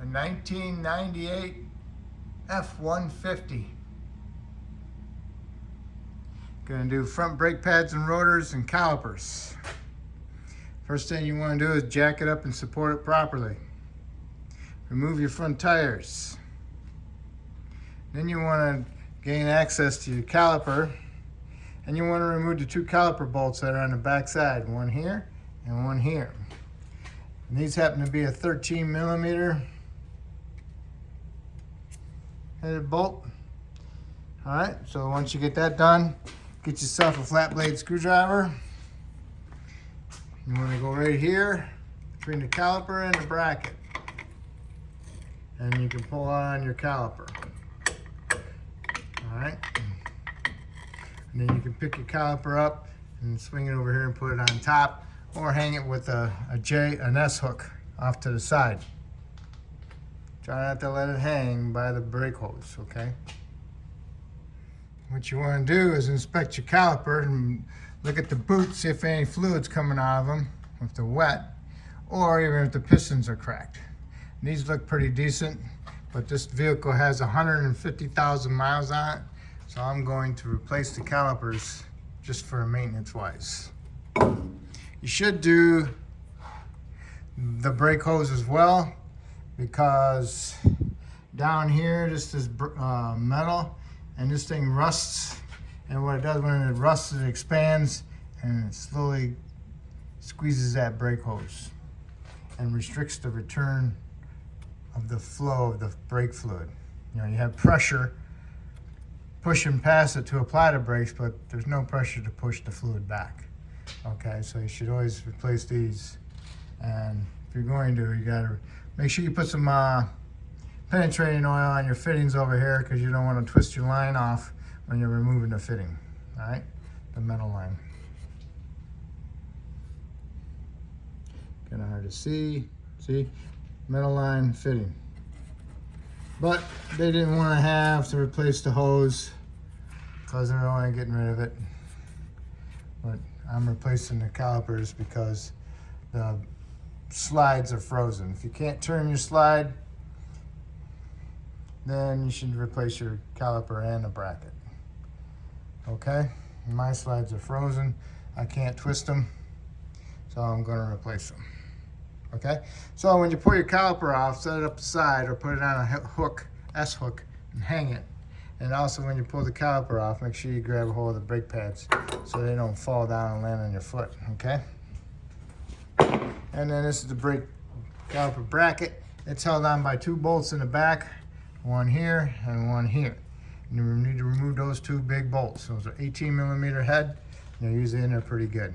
a 1998 F150. Gonna do front brake pads and rotors and calipers. First thing you want to do is jack it up and support it properly. Remove your front tires. Then you want to gain access to your caliper, and you want to remove the two caliper bolts that are on the back side, one here and one here. And these happen to be a 13 millimeter headed bolt. All right, so once you get that done, get yourself a flat blade screwdriver. You want to go right here between the caliper and the bracket, and you can pull on your caliper. All right, and then you can pick your caliper up and swing it over here and put it on top, or hang it with an S hook off to the side. Try not to let it hang by the brake hose, okay? What you want to do is inspect your caliper and look at the boots, see if any fluid's coming out of them, if they're wet, or even if the pistons are cracked. And these look pretty decent, but this vehicle has 150,000 miles on it, so I'm going to replace the calipers just for maintenance wise. You should do the brake hose as well, because down here this is metal, and this thing rusts, and what it does when it rusts, it expands and it slowly squeezes that brake hose and restricts the return of the flow of the brake fluid. You know, you have pressure pushing past it to apply the brakes, but there's no pressure to push the fluid back. Okay, so you should always replace these. And if you're going to, you gotta make sure you put some penetrating oil on your fittings over here, because you don't want to twist your line off when you're removing the fitting, all right? The metal line. Kind of hard to see, metal line fitting. But they didn't want to have to replace the hose because they're only getting rid of it. But I'm replacing the calipers because the slides are frozen. If you can't turn your slide, then you should replace your caliper and the bracket. Okay, my slides are frozen. I can't twist them, so I'm going to replace them. Okay, so when you pull your caliper off, set it up the side or put it on a hook, S hook, and hang it. And also when you pull the caliper off, make sure you grab a hold of the brake pads so they don't fall down and land on your foot, okay? And then this is the brake caliper bracket. It's held on by two bolts in the back, one here and one here. And you need to remove those two big bolts. Those are 18 millimeter head, and they're usually in there pretty good.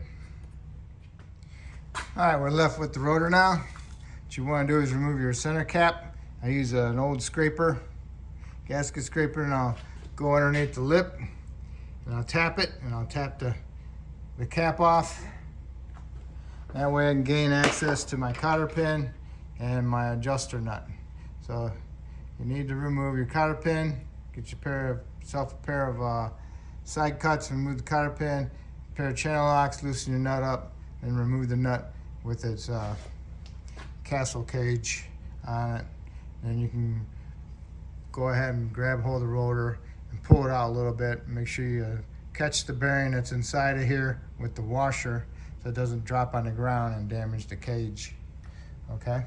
All right, we're left with the rotor now. What you want to do is remove your center cap. I use an old scraper, gasket scraper, and I'll go underneath the lip, and I'll tap it, and I'll tap the cap off. That way I can gain access to my cotter pin and my adjuster nut. So you need to remove your cotter pin, get yourself a pair of side cuts, remove the cotter pin, a pair of channel locks, loosen your nut up, and remove the nut with its castle cage on it. And you can go ahead and grab hold of the rotor and pull it out a little bit. Make sure you catch the bearing that's inside of here with the washer so it doesn't drop on the ground and damage the cage. Okay?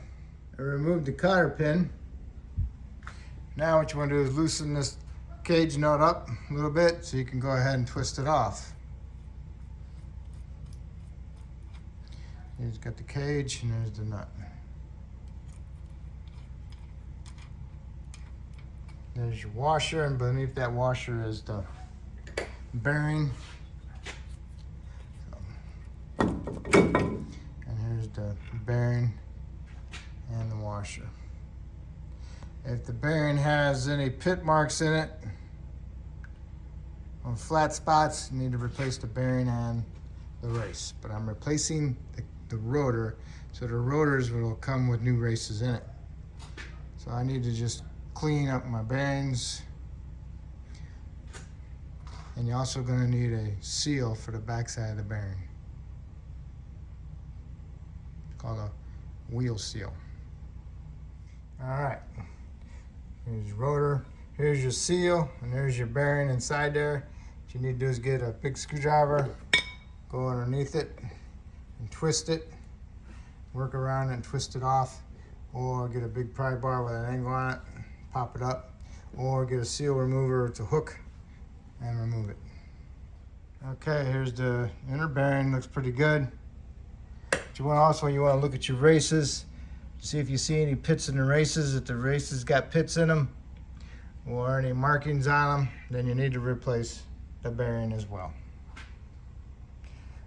I removed the cotter pin. Now what you want to do is loosen this cage nut up a little bit so you can go ahead and twist it off. Here's got the cage and there's the nut. There's your washer, and beneath that washer is the bearing. And here's the bearing and the washer. If the bearing has any pit marks in it or flat spots, you need to replace the bearing and the race. But I'm replacing the rotor, so the rotors will come with new races in it. So I need to just clean up my bearings. And you're also going to need a seal for the backside of the bearing. It's called a wheel seal. All right, here's your rotor, here's your seal, and there's your bearing inside there. What you need to do is get a big screwdriver, go underneath it and twist it, work around and twist it off, or get a big pry bar with an angle on it, pop it up, or get a seal remover to hook and remove it. Okay, here's the inner bearing, looks pretty good. But you want to look at your races, see if you see any pits in the races. If the races got pits in them or any markings on them, then you need to replace the bearing as well.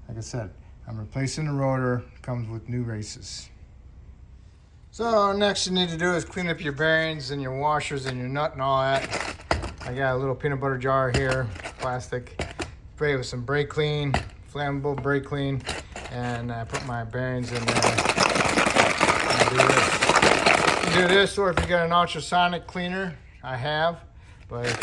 Like I said, I'm replacing the rotor, comes with new races. So next you need to do is clean up your bearings and your washers and your nut and all that. I got a little peanut butter jar here, plastic. Spray it with some brake clean, flammable brake clean, and I put my bearings in there. And do this. You can do this, or if you got an ultrasonic cleaner, I have, but it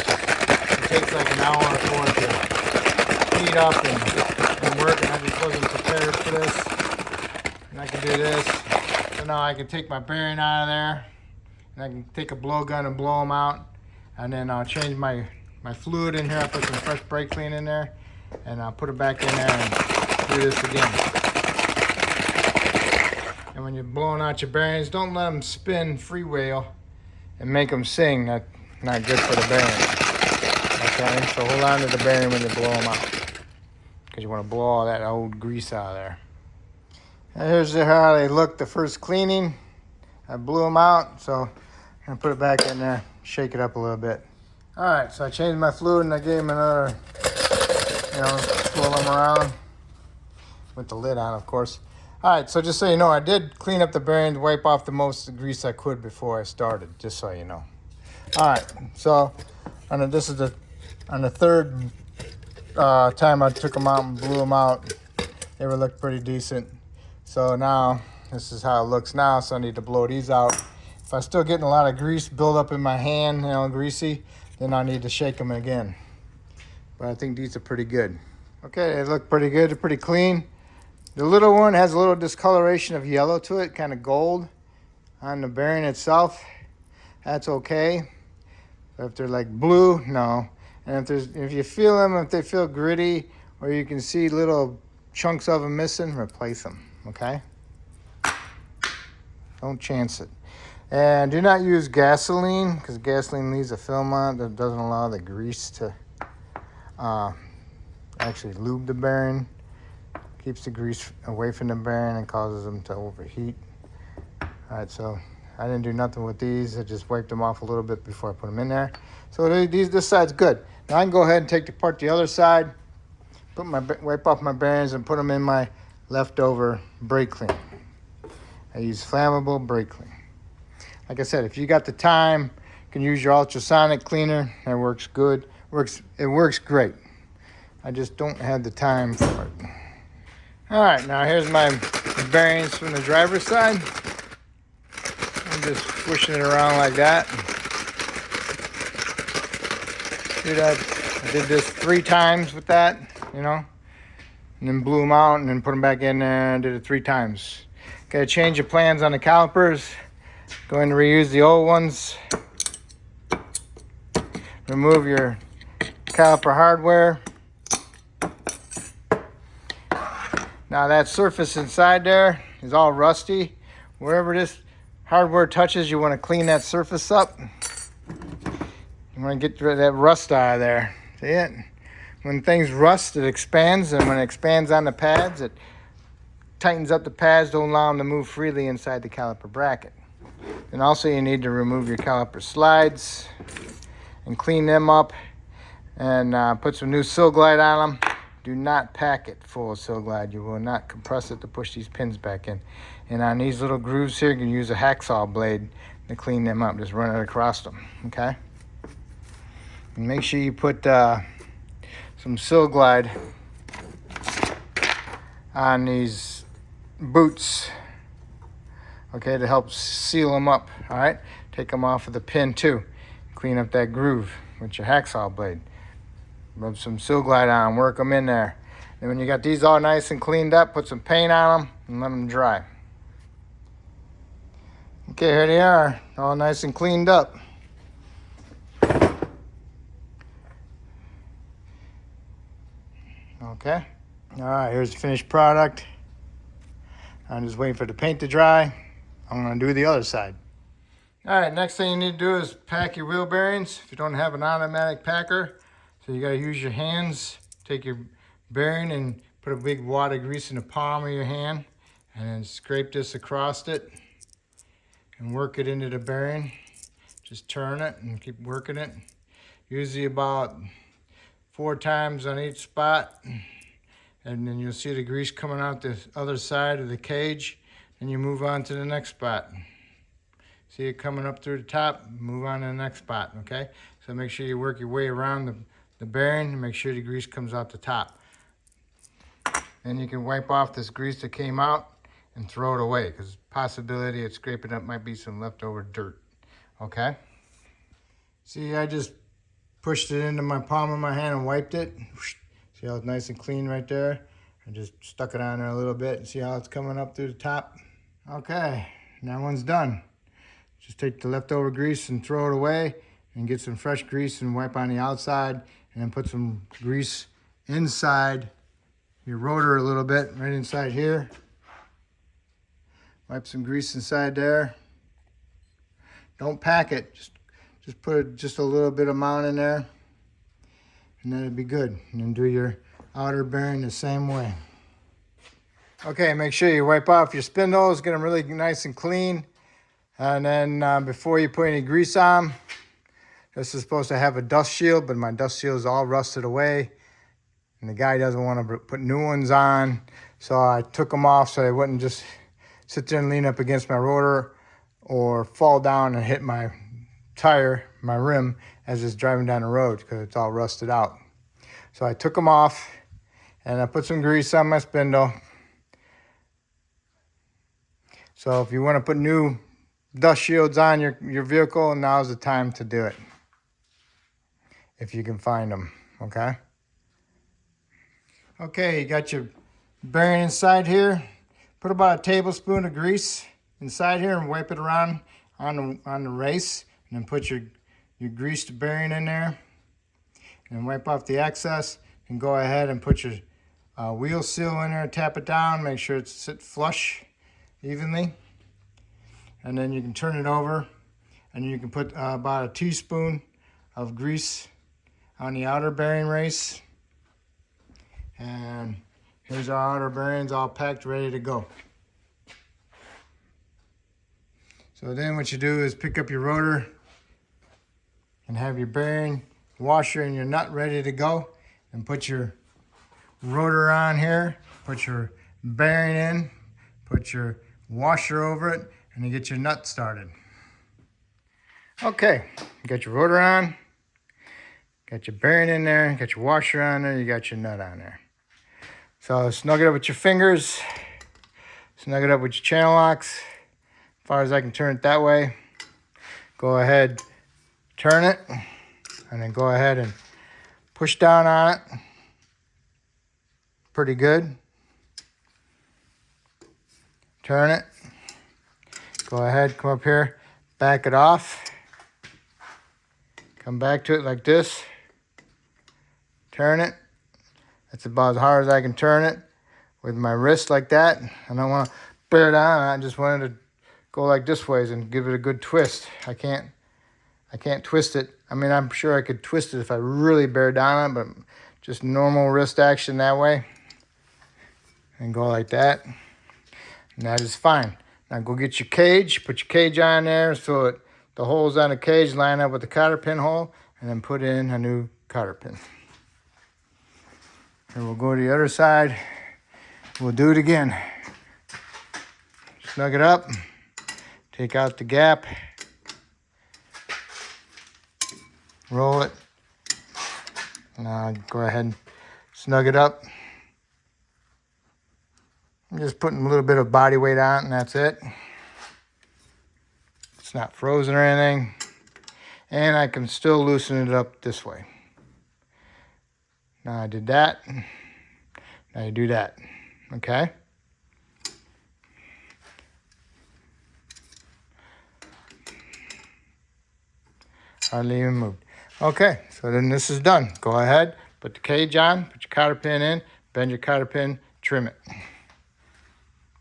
takes like an hour for it to heat up and work, and I just wasn't prepared for this. And I can do this. So now I can take my bearing out of there, and I can take a blowgun and blow them out, and then I'll change my fluid in here. I put some fresh brake clean in there, and I'll put it back in there and do this again. And when you're blowing out your bearings, don't let them spin freewheel and make them sing. That's not good for the bearing. Okay, so hold on to the bearing when you blow them out, because you want to blow all that old grease out of there. And here's how they look the first cleaning. I blew them out, so I'm gonna put it back in there, shake it up a little bit. All right, so I changed my fluid and I gave them another, swirl them around with the lid on, of course. All right, so just so you know, I did clean up the bearings, wipe off the most grease I could before I started, just so you know. All right, so on the third time I took them out and blew them out, they were looking pretty decent. So now this is how it looks now. So I need to blow these out. If I'm still getting a lot of grease build up in my hand, greasy, then I need to shake them again. But I think these are pretty good. Okay, they look pretty good. They're pretty clean. The little one has a little discoloration of yellow to it, kind of gold on the bearing itself. That's okay. But if they're like blue, no. And if you feel them, if they feel gritty, or you can see little chunks of them missing, replace them. Okay? Don't chance it. And do not use gasoline, because gasoline leaves a film on it that doesn't allow the grease to actually lube the bearing. Keeps the grease away from the bearing and causes them to overheat. All right, so I didn't do nothing with these. I just wiped them off a little bit before I put them in there. So this side's good. Now I can go ahead and take apart the other side, wipe off my bearings and put them in my leftover brake clean. I use flammable brake clean. Like I said, if you got the time, you can use your ultrasonic cleaner. That works good. It works great. I just don't have the time for it. All right, now here's my bearings from the driver's side. I'm just pushing it around like that. I did this 3 times with that, and then blew them out and then put them back in there and did it 3 times. Got to change your plans on the calipers. Going to reuse the old ones. Remove your caliper hardware. Now that surface inside there is all rusty. Wherever this hardware touches, you want to clean that surface up. You want to get rid of that rust out of there. See it? When things rust, it expands, and when it expands on the pads, it tightens up the pads, don't allow them to move freely inside the caliper bracket. And also you need to remove your caliper slides and clean them up, and put some new Sil Glide on them. Do not pack it full of Sil Glide. You will not compress it to push these pins back in. And on these little grooves here, you can use a hacksaw blade to clean them up. Just run it across them, okay? And make sure you put some Sil Glide on these boots, okay, to help seal them up. All right, take them off of the pin too. Clean up that groove with your hacksaw blade. Rub some Sil Glide on them, work them in there. And when you got these all nice and cleaned up, put some paint on them and let them dry. Okay, here they are, all nice and cleaned up. Okay. All right, here's the finished product. I'm just waiting for the paint to dry. I'm gonna do the other side. All right, next thing you need to do is pack your wheel bearings. If you don't have an automatic packer, so you gotta use your hands. Take your bearing and put a big wad of grease in the palm of your hand, and then scrape this across it and work it into the bearing. Just turn it and keep working it. Usually about 4 times on each spot. And then you'll see the grease coming out the other side of the cage. Then you move on to the next spot. See it coming up through the top, move on to the next spot, okay? So make sure you work your way around the bearing and make sure the grease comes out the top. Then you can wipe off this grease that came out and throw it away, because possibility of scraping up might be some leftover dirt, okay? See, I just pushed it into my palm of my hand and wiped it. See how it's nice and clean right there? I just stuck it on there a little bit and see how it's coming up through the top? Okay, that one's done. Just take the leftover grease and throw it away and get some fresh grease and wipe on the outside, and then put some grease inside your rotor a little bit, right inside here. Wipe some grease inside there. Don't pack it, just put just a little bit amount in there, and then it'll be good. And then do your outer bearing the same way. Okay, make sure you wipe off your spindles, get them really nice and clean. And then before you put any grease on, this is supposed to have a dust shield, but my dust shield is all rusted away. And the guy doesn't want to put new ones on. So I took them off so they wouldn't just sit there and lean up against my rotor or fall down and hit my tire, my rim, as it's driving down the road, because it's all rusted out. So I took them off and I put some grease on my spindle. So if you want to put new dust shields on your vehicle, now's the time to do it. If you can find them, okay? Okay, you got your bearing inside here. Put about a tablespoon of grease inside here and wipe it around on the race. And then put your greased bearing in there. And wipe off the excess. And go ahead and put your wheel seal in there, tap it down, make sure it's sit flush evenly. And then you can turn it over, and you can put about a teaspoon of grease on the outer bearing race. And here's our outer bearings all packed, ready to go. So then what you do is pick up your rotor and have your bearing, washer, and your nut ready to go. And put your rotor on here, put your bearing in, put your washer over it, and you get your nut started. Okay, you got your rotor on, got your bearing in there, got your washer on there, you got your nut on there. So snug it up with your fingers, snug it up with your channel locks. As far as I can turn it that way. Go ahead, turn it, and then go ahead and push down on it. Pretty good. Turn it. Go ahead, come up here, back it off. Come back to it like this. Turn it. That's about as hard as I can turn it with my wrist like that. I don't want to bear down. I just wanted to go like this ways and give it a good twist. I can't twist it. I mean, I'm sure I could twist it if I really bear down on it, but just normal wrist action that way. And go like that. And that is fine. Now go get your cage, put your cage on there so the holes on the cage line up with the cotter pin hole, and then put in a new cotter pin. And we'll go to the other side. We'll do it again. Snug it up, take out the gap, roll it. Now go ahead and snug it up. I'm just putting a little bit of body weight on it, and that's it. It's not frozen or anything. And I can still loosen it up this way. Now I did that. Now you do that. Okay? Hardly even moved. Okay, so then this is done. Go ahead, put the cage on, put your cotter pin in, bend your cotter pin, trim it.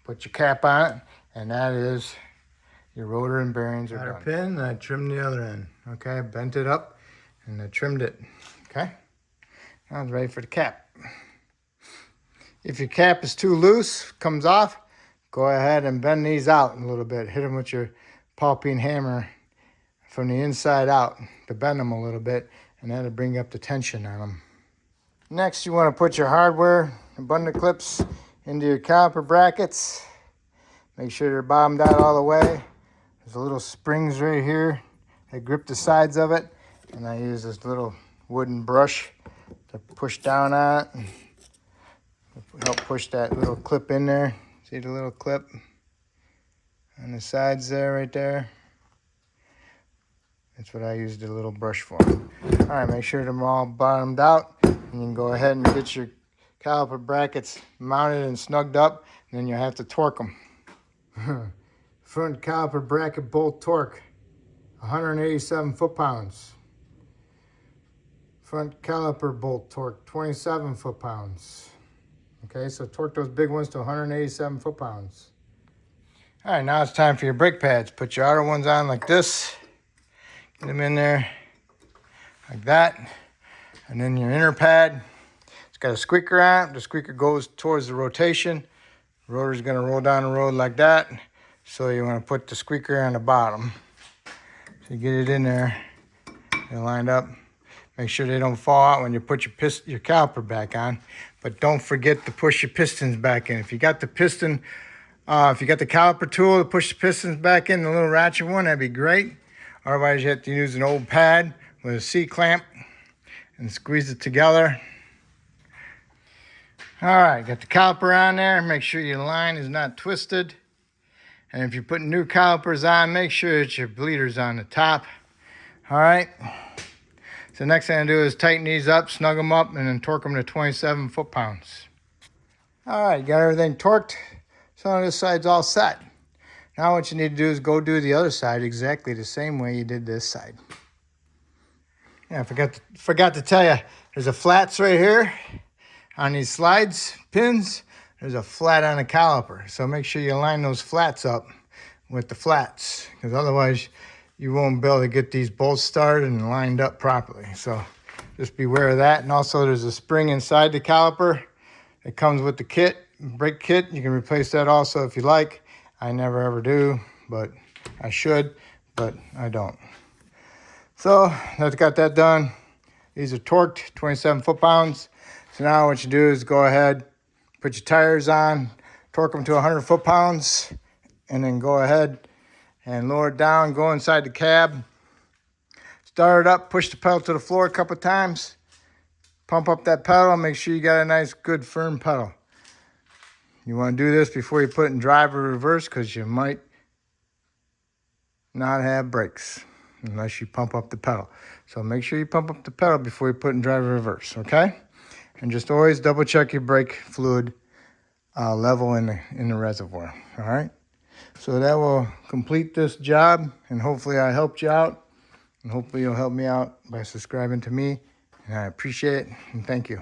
Put your cap on it, and that is your rotor and bearings are done. Pin, and I trimmed the other end. Okay, I bent it up and I trimmed it. Okay, now it's ready for the cap. If your cap is too loose, comes off, go ahead and bend these out a little bit. Hit them with your pawl peen hammer from the inside out to bend them a little bit, and that'll bring up the tension on them. Next, you want to put your hardware and bundle clips into your caliper brackets. Make sure they're bottomed out all the way. There's a little springs right here that grip the sides of it, and I use this little wooden brush to push down on it and help push that little clip in there. See the little clip on the sides there, right there? That's what I used the little brush for. All right, make sure they're all bottomed out, and you can go ahead and get your caliper brackets mounted and snugged up, and then you'll have to torque them. Front caliper bracket bolt torque, 187 foot-pounds. Front caliper bolt torque, 27 foot-pounds. Okay, so torque those big ones to 187 foot-pounds. All right, now it's time for your brake pads. Put your outer ones on like this. Get them in there like that. And then your inner pad, it's got a squeaker on it. The squeaker goes towards the rotation. The rotor's gonna roll down the road like that. So you wanna put the squeaker on the bottom. So you get it in there, they're lined up. Make sure they don't fall out when you put your caliper back on. But don't forget to push your pistons back in. If you got the piston, if you got the caliper tool to push the pistons back in, the little ratchet one, that'd be great. Otherwise, you have to use an old pad with a C-clamp and squeeze it together. All right, got the caliper on there. Make sure your line is not twisted. And if you're putting new calipers on, make sure that your bleeder's on the top. All right. So next thing I do is tighten these up, snug them up, and then torque them to 27 foot-pounds. All right, got everything torqued. So this side's all set. Now what you need to do is go do the other side exactly the same way you did this side. Yeah, I forgot to tell you, there's a flats right here on these slides pins. There's a flat on the caliper. So make sure you line those flats up with the flats, because otherwise you won't be able to get these bolts started and lined up properly. So just beware of that. And also there's a spring inside the caliper that comes with the kit, brake kit. You can replace that also if you like. I never ever do, but I should, but I don't. So that's got that done. These are torqued, 27 foot-pounds. So now what you do is go ahead, put your tires on, torque them to 100 foot-pounds, and then go ahead and lower it down, go inside the cab, start it up, push the pedal to the floor a couple times, pump up that pedal, make sure you got a nice, good, firm pedal. You want to do this before you put it in drive or reverse, because you might not have brakes unless you pump up the pedal. So make sure you pump up the pedal before you put it in drive or reverse, okay? And just always double check your brake fluid level in the reservoir, all right? So that will complete this job, and hopefully I helped you out, and hopefully you'll help me out by subscribing to me, and I appreciate it, and thank you.